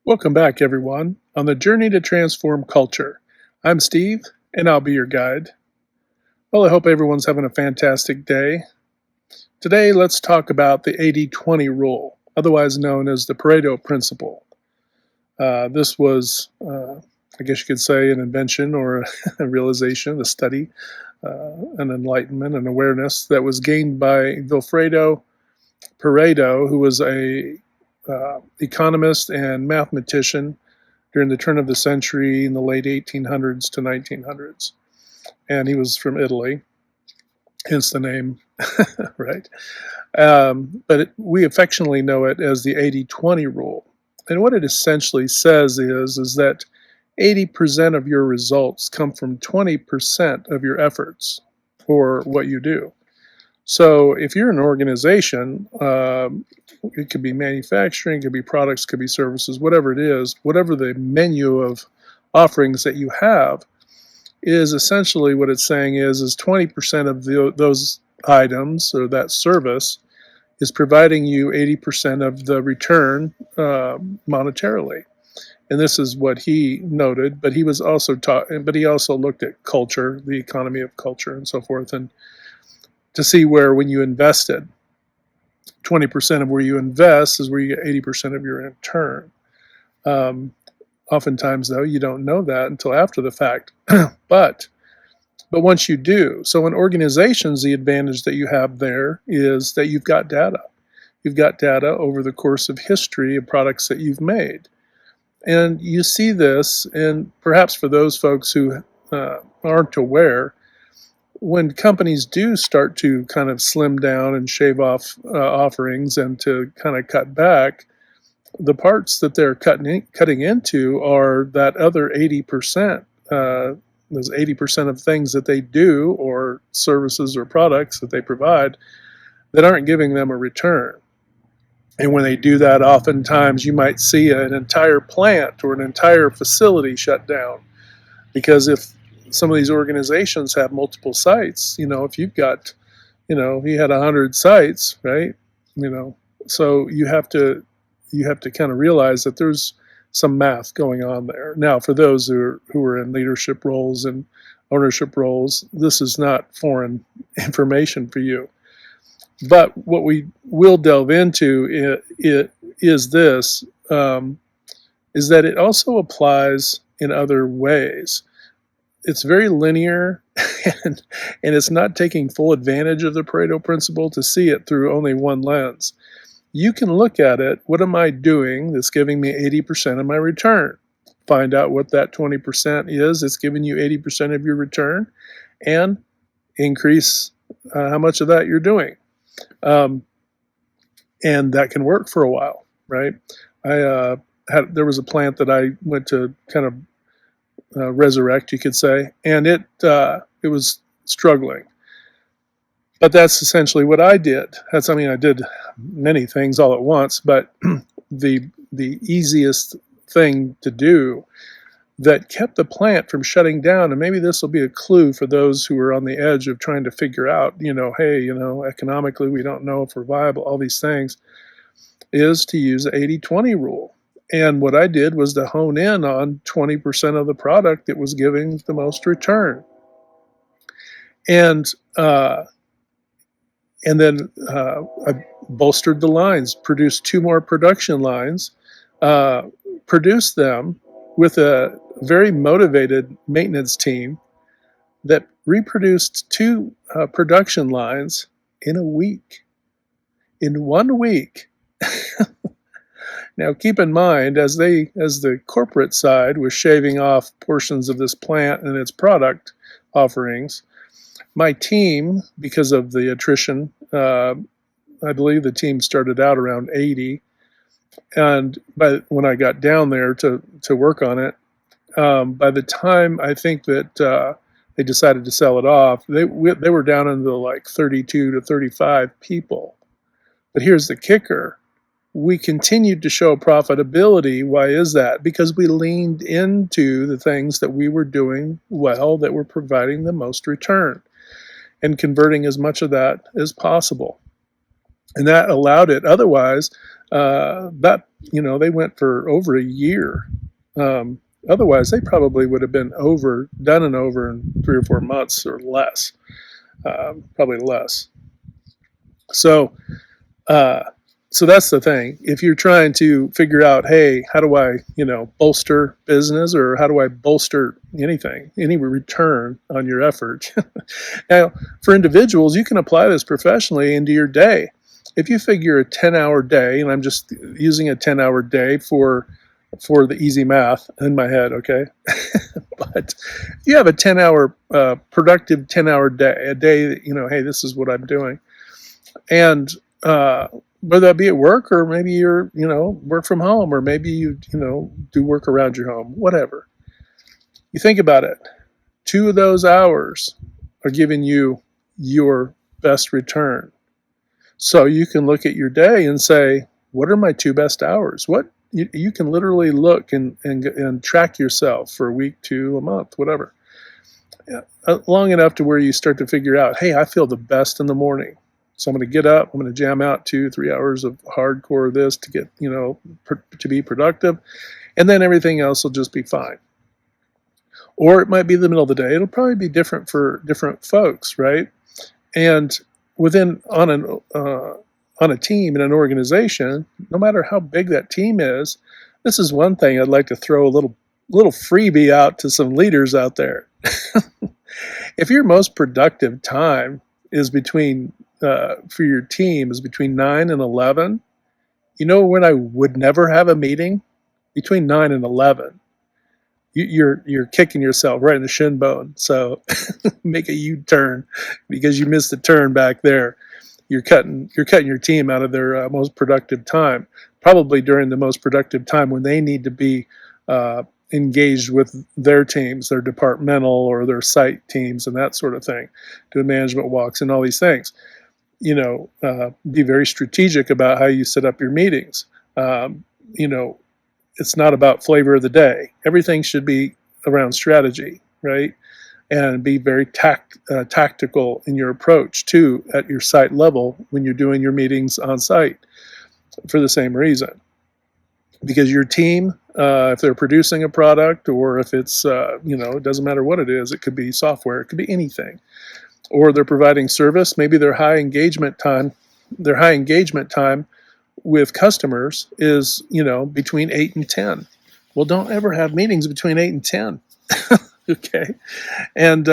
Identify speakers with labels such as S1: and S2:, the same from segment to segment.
S1: Welcome back, everyone, on the journey to transform culture. I'm Steve, and I'll be your guide. Well, I hope everyone's having a fantastic day. Today, let's talk about the 80/20 rule, otherwise known as the Pareto principle. This was, I guess you could say, an invention or a realization, a study, an enlightenment, an awareness that was gained by Vilfredo Pareto, who was a economist and mathematician during the turn of the century in the late 1800s to 1900s. And he was from Italy, hence the name, right? But we affectionately know it as the 80/20 rule. And what it essentially says is that 80% of your results come from 20% of your efforts or what you do. So if you're an organization, it could be manufacturing, it could be products, could be services, whatever it is, whatever the menu of offerings that you have is essentially what it's saying is 20% of those items or that service is providing you 80% of the return monetarily. And this is what he noted, but he was also taught, but he also looked at culture, the economy of culture and so forth, and to see where when you invested, 20% of where you invest is where you get 80% of your return. Oftentimes, though, you don't know that until after the fact. but once you do, so in organizations, the advantage that you have there is that you've got data. You've got data over the course of history of products that you've made. And you see this, and perhaps for those folks who aren't aware, when companies do start to kind of slim down and shave off offerings and to kind of cut back, the parts that they're cutting into are that other 80%, those 80% of things that they do or services or products that they provide that aren't giving them a return. And when they do that, oftentimes you might see an entire plant or an entire facility shut down. Because if some of these organizations have multiple sites, if you've got, you had 100 sites, right? So you have to kind of realize that there's some math going on there. Now, for those who are in leadership roles and ownership roles, this is not foreign information for you. But what we will delve into is this, is that it also applies in other ways. It's very linear, and it's not taking full advantage of the Pareto principle to see it through only one lens. You can look at it, what am I doing that's giving me 80% of my return? Find out what that 20% is that's giving you 80% of your return, and increase how much of that you're doing. And that can work for a while, right? There was a plant that I went to kind of resurrect, you could say, and it was struggling. But that's essentially what I did. I did many things all at once, but the easiest thing to do that kept the plant from shutting down, and maybe this will be a clue for those who are on the edge of trying to figure out, hey, economically we don't know if we're viable, all these things, is to use the 80/20 rule. And what I did was to hone in on 20% of the product that was giving the most return. And then I bolstered the lines, produced 2 more production lines, produced them with a very motivated maintenance team that reproduced 2 production lines in a week. In 1 week. Now, keep in mind, as the corporate side was shaving off portions of this plant and its product offerings, my team, because of the attrition, I believe the team started out around 80, and when I got down there to work on it, by the time I think that they decided to sell it off, they were down into like 32 to 35 people. But here's the kicker. We continued to show profitability. Why is that? Because we leaned into the things that we were doing well, that were providing the most return, and converting as much of that as possible. And that allowed it. Otherwise, That, they went for over a year. Otherwise, they probably would have been done and over in 3 or 4 months or less, probably less. So, uh, so that's the thing. If you're trying to figure out, hey, how do I, bolster business, or how do I bolster anything, any return on your effort? Now, for individuals, you can apply this professionally into your day. If you figure a 10-hour day, and I'm just using a 10-hour day for the easy math in my head, okay? But if you have a 10-hour productive 10-hour day, a day that, hey, this is what I'm doing, and whether that be at work, or maybe you're, work from home, or maybe you, do work around your home, whatever. You think about it. 2 of those hours are giving you your best return. So you can look at your day and say, what are my 2 best hours? What you can literally look and track yourself for a week, 2, a month, whatever. Long enough to where you start to figure out, hey, I feel the best in the morning. So I'm going to get up, I'm going to jam out 2-3 hours of hardcore this to get, to be productive. And then everything else will just be fine. Or it might be the middle of the day. It'll probably be different for different folks, right? And on a team in an organization, no matter how big that team is, this is one thing I'd like to throw a little freebie out to some leaders out there. If your most productive time is for your team is between 9 and 11, when I would never have a meeting? Between 9 and 11. You're kicking yourself right in the shin bone. So make a U-turn, because you missed the turn back there. You're cutting your team out of their most productive time, probably during the most productive time when they need to be engaged with their teams, their departmental or their site teams, and that sort of thing, doing management walks and all these things. Be very strategic about how you set up your meetings. It's not about flavor of the day. Everything should be around strategy, right? And be very tactical in your approach too at your site level when you're doing your meetings on site, for the same reason. Because your team, if they're producing a product, or if it's, it doesn't matter what it is, it could be software, it could be anything, or they're providing service, maybe their high engagement time with customers is, between 8 and 10. Well, don't ever have meetings between 8 and 10. Okay. And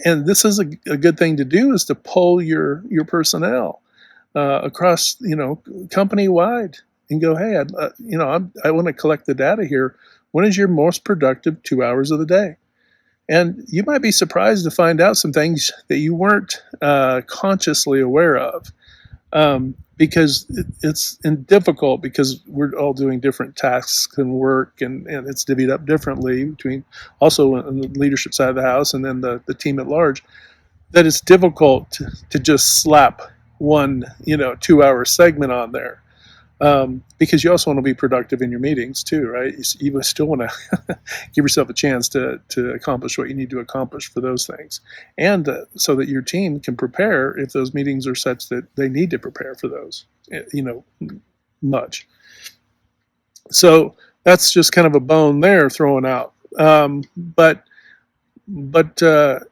S1: this is a good thing to do, is to poll your personnel across, company wide, and go, hey, I want to collect the data here. When is your most productive 2 hours of the day? And you might be surprised to find out some things that you weren't consciously aware of. Because it's difficult, because we're all doing different tasks and work, and it's divvied up differently between, also on the leadership side of the house, and then the team at large, that it's difficult to just slap one 2-hour segment on there, because you also want to be productive in your meetings too, right? You still want to give yourself a chance to accomplish what you need to accomplish for those things, and so that your team can prepare if those meetings are such that they need to prepare for those, much. So that's just kind of a bone there throwing out. But the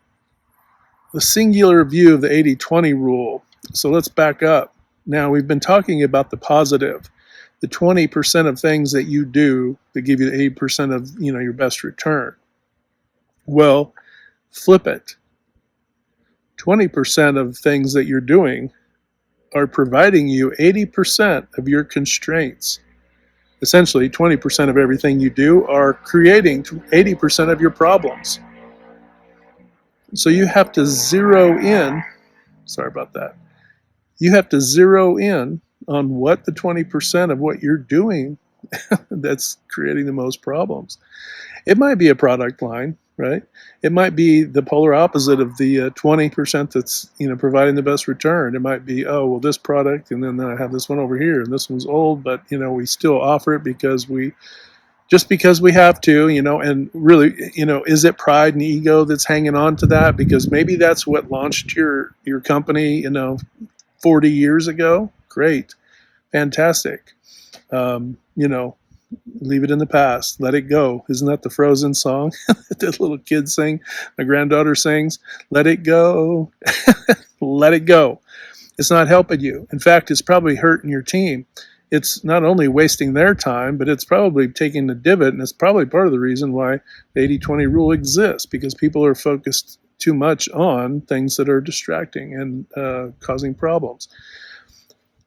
S1: singular view of the 80-20 rule. So let's back up. Now, we've been talking about the positive, the 20% of things that you do that give you the 80% of your best return. Well, flip it. 20% of things that you're doing are providing you 80% of your constraints. Essentially, 20% of everything you do are creating 80% of your problems. So you have to zero in. Sorry about that. You have to zero in on what the 20% of what you're doing that's creating the most problems. It might be a product line, right? It might be the polar opposite of the 20% that's providing the best return. It might be, oh, well, this product, and then I have this one over here, and this one's old, but we still offer it because we have to, and really, is it pride and ego that's hanging on to that? Because maybe that's what launched your company, 40 years ago. Great. Fantastic. You know, leave it in the past. Let it go. Isn't that the Frozen song that the little kid sing? My granddaughter sings, "Let it go." Let it go. It's not helping you. In fact, it's probably hurting your team. It's not only wasting their time, but it's probably taking the divot, and it's probably part of the reason why the 80-20 rule exists, because people are focused too much on things that are distracting and causing problems.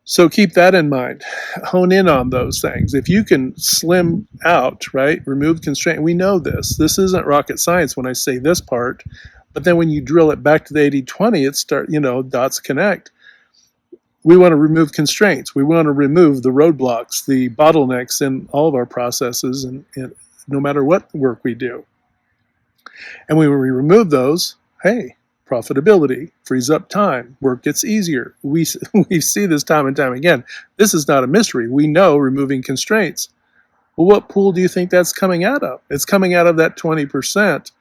S1: So keep that in mind. Hone in on those things. If you can slim out, right, remove constraint. We know this. This isn't rocket science when I say this part, but then when you drill it back to the 80-20, dots connect. We want to remove constraints. We want to remove the roadblocks, the bottlenecks in all of our processes, and no matter what work we do. And when we remove those, hey, profitability frees up time. Work gets easier. We see this time and time again. This is not a mystery. We know removing constraints. Well, what pool do you think that's coming out of? It's coming out of that 20%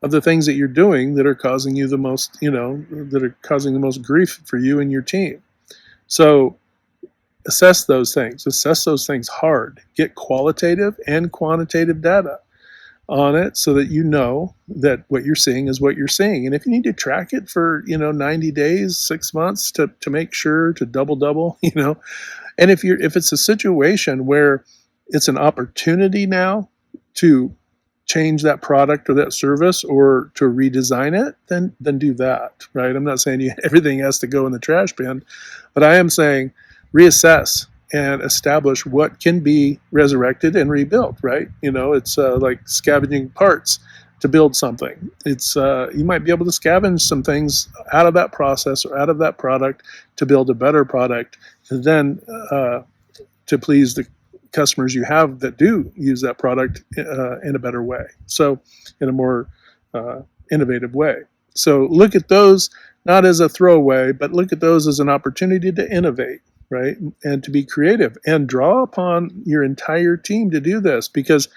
S1: of the things that you're doing that are causing you the most, that are causing the most grief for you and your team. So assess those things. Assess those things hard. Get qualitative and quantitative data on it so that you know that what you're seeing is what you're seeing. And if you need to track it for 90 days, 6 months to make sure to double, and if it's a situation where it's an opportunity now to change that product or that service or to redesign it, then do that, right? I'm not saying everything has to go in the trash bin, but I am saying reassess and establish what can be resurrected and rebuilt, right? It's like scavenging parts to build something. It's you might be able to scavenge some things out of that process or out of that product to build a better product, and then to please the customers you have that do use that product in a better way. So in a more innovative way. So look at those not as a throwaway, but look at those as an opportunity to innovate, right? And to be creative and draw upon your entire team to do this, because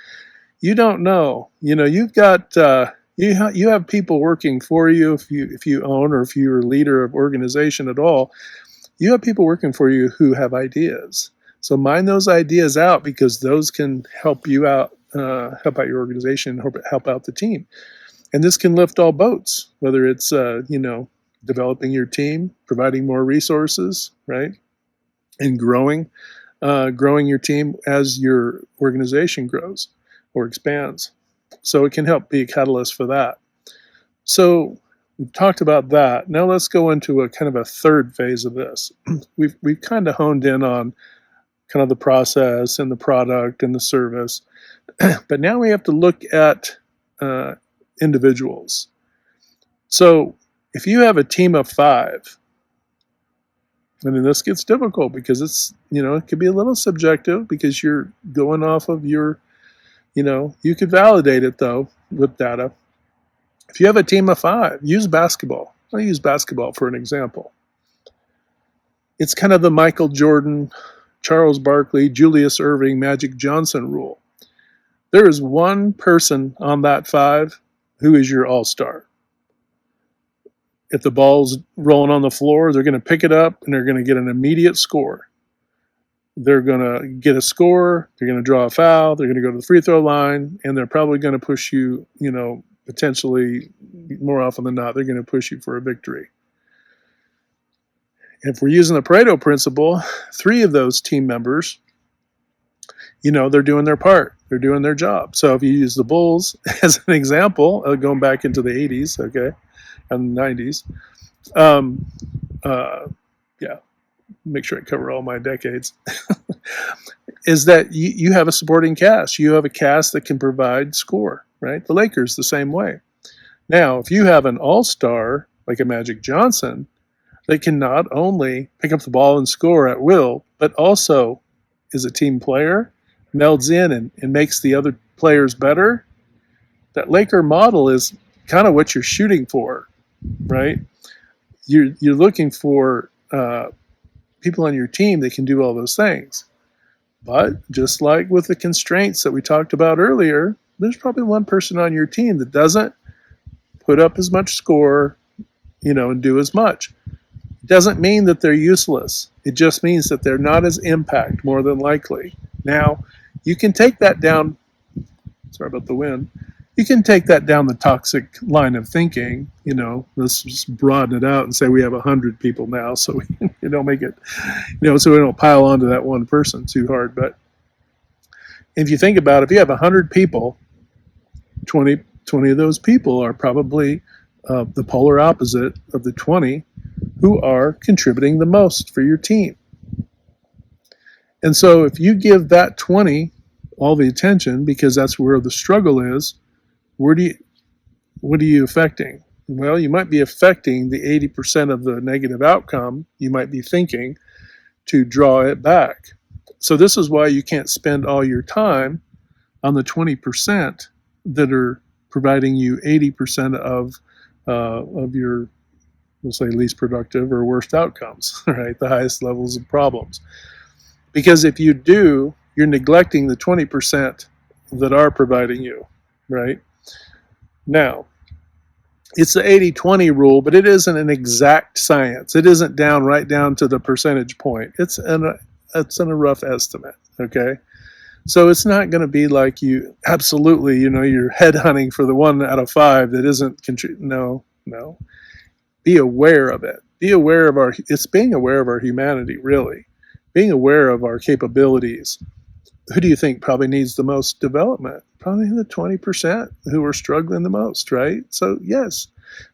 S1: you don't know, you've got, you have people working for you. If you own, or if you're a leader of organization at all, you have people working for you who have ideas. So mine those ideas out, because those can help you out, help out your organization, help out the team. And this can lift all boats, whether it's, developing your team, providing more resources, right? And growing your team as your organization grows or expands. So it can help be a catalyst for that. So we've talked about that. Now let's go into a kind of a third phase of this. We've kind of honed in on kind of the process and the product and the service, but now we have to look at individuals. So if you have a team of 5, I mean, this gets difficult because it's, it could be a little subjective because you're going off of your, you could validate it though with data. If you have a team of 5, use basketball. I'll use basketball for an example. It's kind of the Michael Jordan, Charles Barkley, Julius Erving, Magic Johnson rule. There is one person on that 5 who is your all-star. If the ball's rolling on the floor, they're going to pick it up and they're going to get an immediate score. They're going to get a score, they're going to draw a foul, they're going to go to the free throw line, and they're probably going to push you, potentially, more often than not, they're going to push you for a victory. If we're using the Pareto principle, 3 of those team members, they're doing their part. They're doing their job. So if you use the Bulls as an example, going back into the 80s, okay, and the 90s, make sure I cover all my decades, is that you have a supporting cast. You have a cast that can provide score, right? The Lakers the same way. Now, if you have an all-star like a Magic Johnson that can not only pick up the ball and score at will, but also is a team player, melds in and makes the other players better, that Laker model is kind of what you're shooting for, right? You're looking for people on your team that can do all those things. But just like with the constraints that we talked about earlier, there's probably one person on your team that doesn't put up as much score, and do as much. It doesn't mean that they're useless. It just means that they're not as impact, more than likely. Now, you can take that down, sorry about the wind, you can take that down the toxic line of thinking. Let's just broaden it out and say we have 100 people now, so we don't make it, so we don't pile onto that one person too hard. But if you think about it, if you have 100 people, 20 of those people are probably the polar opposite of the 20 who are contributing the most for your team. And so if you give that 20 all the attention, because that's where the struggle is, what are you affecting? Well, you might be affecting the 80% of the negative outcome. You might be thinking to draw it back. So this is why you can't spend all your time on the 20% that are providing you 80% of your, we'll say, least productive or worst outcomes, right? The highest levels of problems. Because if you do, you're neglecting the 20% that are providing you, right? Now, it's the 80-20 rule, but it isn't an exact science. It isn't right down to the percentage point. It's in a rough estimate, okay? So it's not going to be like you absolutely, you're headhunting for the 1 out of 5 that isn't no. Be aware of it. Be aware of it's being aware of our humanity, really. Being aware of our capabilities. Who do you think probably needs the most development? Probably the 20% who are struggling the most, right? So yes,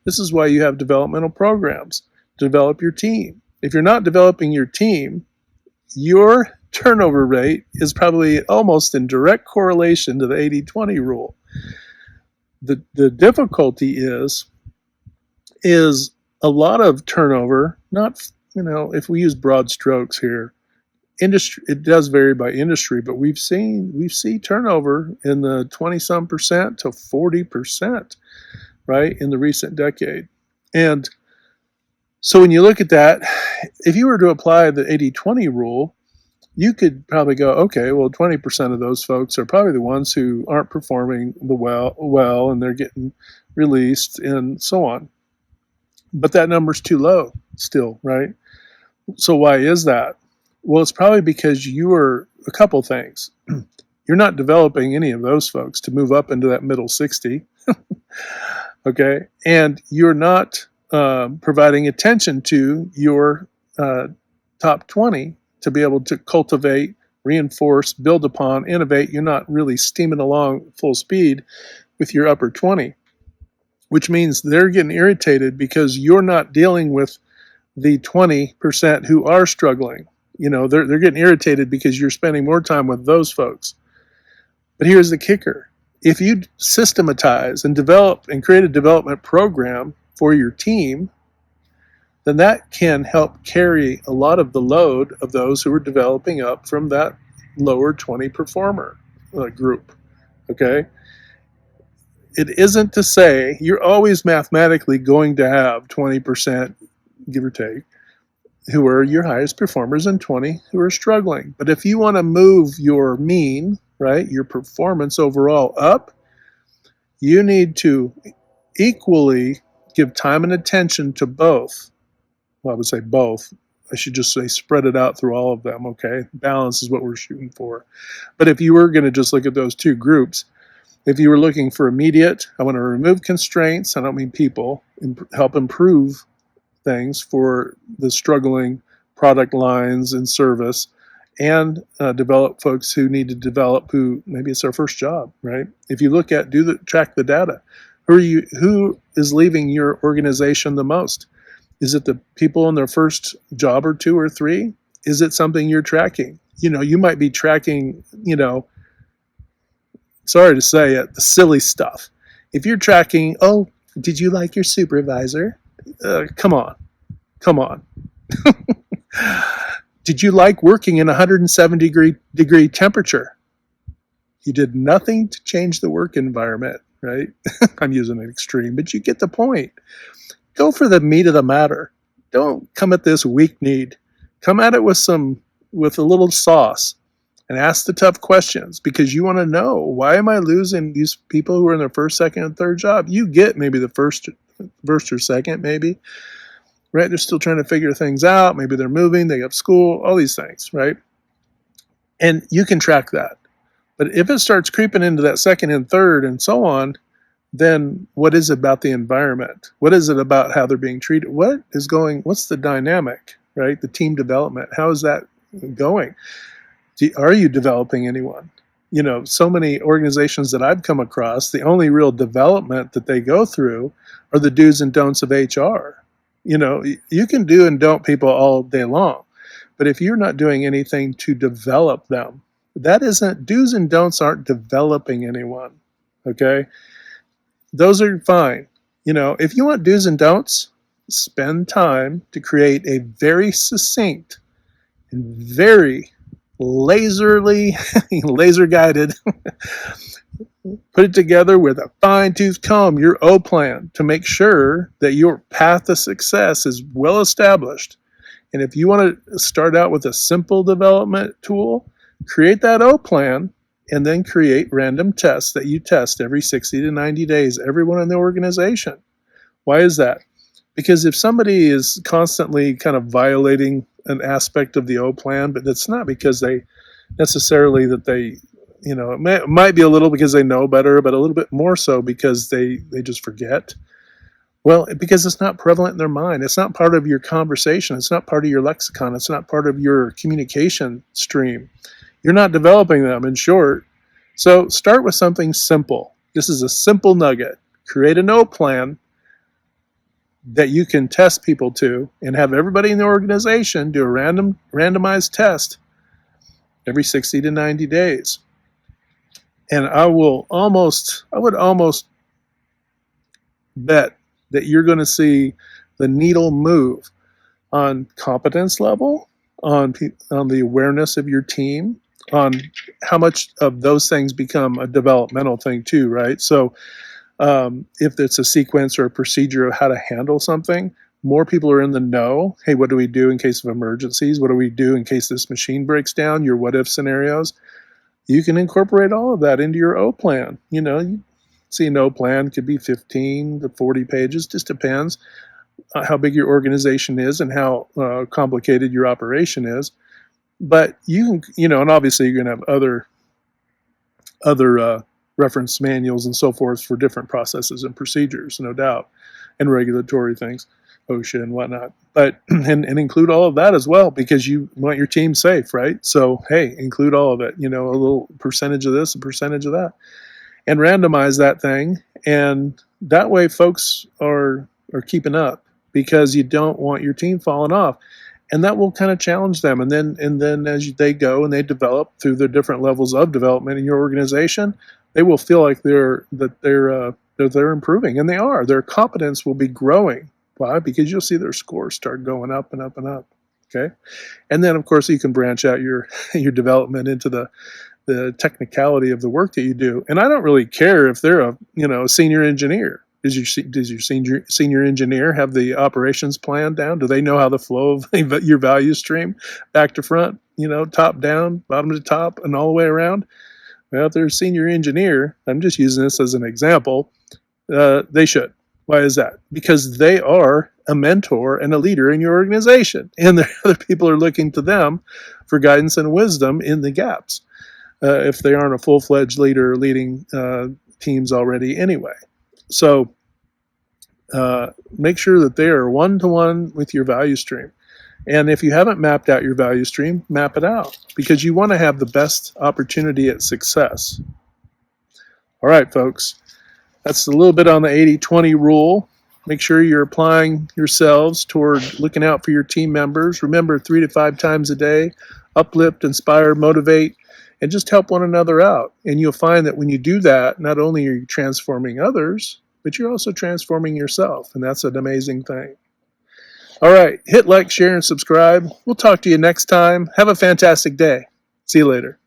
S1: this is why you have developmental programs. Develop your team. If you're not developing your team, your turnover rate is probably almost in direct correlation to the 80-20 rule. The difficulty is a lot of turnover, not, if we use broad strokes here, industry, it does vary by industry, but we've seen turnover in the 20-some percent to 40%, right, in the recent decade. And so when you look at that, if you were to apply the 80-20 rule, you could probably go, okay, well, 20% of those folks are probably the ones who aren't performing well, and they're getting released and so on. But that number's too low still, right? So why is that? Well, it's probably because you are a couple things. You're not developing any of those folks to move up into that middle 60, okay? And you're not providing attention to your top 20 to be able to cultivate, reinforce, build upon, innovate. You're not really steaming along full speed with your upper 20, which means they're getting irritated because you're not dealing with the 20% who are struggling. They're getting irritated because you're spending more time with those folks. But here's the kicker. If you systematize and develop and create a development program for your team, then that can help carry a lot of the load of those who are developing up from that lower 20 performer group, okay? It isn't to say you're always mathematically going to have 20%, give or take, who are your highest performers and 20 who are struggling. But if you want to move your mean, right, your performance overall up, you need to equally give time and attention to both. Well, I would say both. I should just say spread it out through all of them, okay? Balance is what we're shooting for. But if you were going to just look at those two groups, if you were looking for immediate, I want to remove constraints, I don't mean people, help improve things for the struggling product lines and service, and develop folks who need to develop, who maybe it's their first job, right? If you look at, track the data. Who is leaving your organization the most? Is it the people in their first job or 2 or 3? Is it something you're tracking? You might be tracking, sorry to say it, the silly stuff. If you're tracking, oh, did you like your supervisor? Come on. Did you like working in 170-degree temperature? You did nothing to change the work environment, right? I'm using an extreme, but you get the point. Go for the meat of the matter. Don't come at this weak-kneed. Come at it with a little sauce, and ask the tough questions, because you want to know, why am I losing these people who are in their first, second, and third job? You get maybe the first or second, maybe, right? They're still trying to figure things out. Maybe they're moving, they have school, all these things, right? And you can track that. But if it starts creeping into that second and third and so on, then what is it about the environment? What is it about how they're being treated? What's the dynamic, right? The team development. How is that going? Are you developing anyone? So many organizations that I've come across, the only real development that they go through are the do's and don'ts of HR. You can do and don't people all day long, but if you're not doing anything to develop them, do's and don'ts aren't developing anyone. Okay. Those are fine. If you want do's and don'ts, spend time to create a very succinct and very laser guided, put it together with a fine-tooth comb, your O plan, to make sure that your path to success is well established. And if you want to start out with a simple development tool, create that O plan and then create random tests that you test every 60 to 90 days, everyone in the organization. Why is that? Because if somebody is constantly kind of violating an aspect of the O plan, but it's not because they necessarily that they, it might be a little because they know better, but a little bit more so because they just forget. Well, because it's not prevalent in their mind. It's not part of your conversation. It's not part of your lexicon. It's not part of your communication stream. You're not developing them, in short. So start with something simple. This is a simple nugget. Create an O plan that you can test people to and have everybody in the organization do a randomized test every 60 to 90 days. And I would almost bet that you're going to see the needle move on competence level, on the awareness of your team, on how much of those things become a developmental thing too, right? So if it's a sequence or a procedure of how to handle something, more people are in the know. Hey, what do we do in case of emergencies? What do we do in case this machine breaks down? Your what if scenarios. You can incorporate all of that into your O plan. You see an O plan could be 15 to 40 pages, just depends how big your organization is and how complicated your operation is. But you can, and obviously you're going to have other reference manuals and so forth for different processes and procedures, no doubt, and regulatory things, OSHA and whatnot. But and include all of that as well, because you want your team safe, right? So hey, include all of it. A little percentage of this, a percentage of that, and randomize that thing. And that way, folks are keeping up, because you don't want your team falling off. And that will kind of challenge them. And then as they go and they develop through the different levels of development in your organization, they will feel like they're improving, and they are. Their competence will be growing. Why? Because you'll see their scores start going up and up and up. Okay, and then of course you can branch out your development into the technicality of the work that you do. And I don't really care if they're a senior engineer. Does your senior engineer have the operations plan down? Do they know how the flow of your value stream, back to front, top down, bottom to top, and all the way around? Well, if they're a senior engineer, I'm just using this as an example, they should. Why is that? Because they are a mentor and a leader in your organization, and the other people are looking to them for guidance and wisdom in the gaps, if they aren't a full-fledged leader leading teams already anyway. So make sure that they are one-to-one with your value stream. And if you haven't mapped out your value stream, map it out, because you want to have the best opportunity at success. All right, folks, that's a little bit on the 80-20 rule. Make sure you're applying yourselves toward looking out for your team members. Remember, 3 to 5 times a day, uplift, inspire, motivate, and just help one another out. And you'll find that when you do that, not only are you transforming others, but you're also transforming yourself. And that's an amazing thing. All right, hit like, share, and subscribe. We'll talk to you next time. Have a fantastic day. See you later.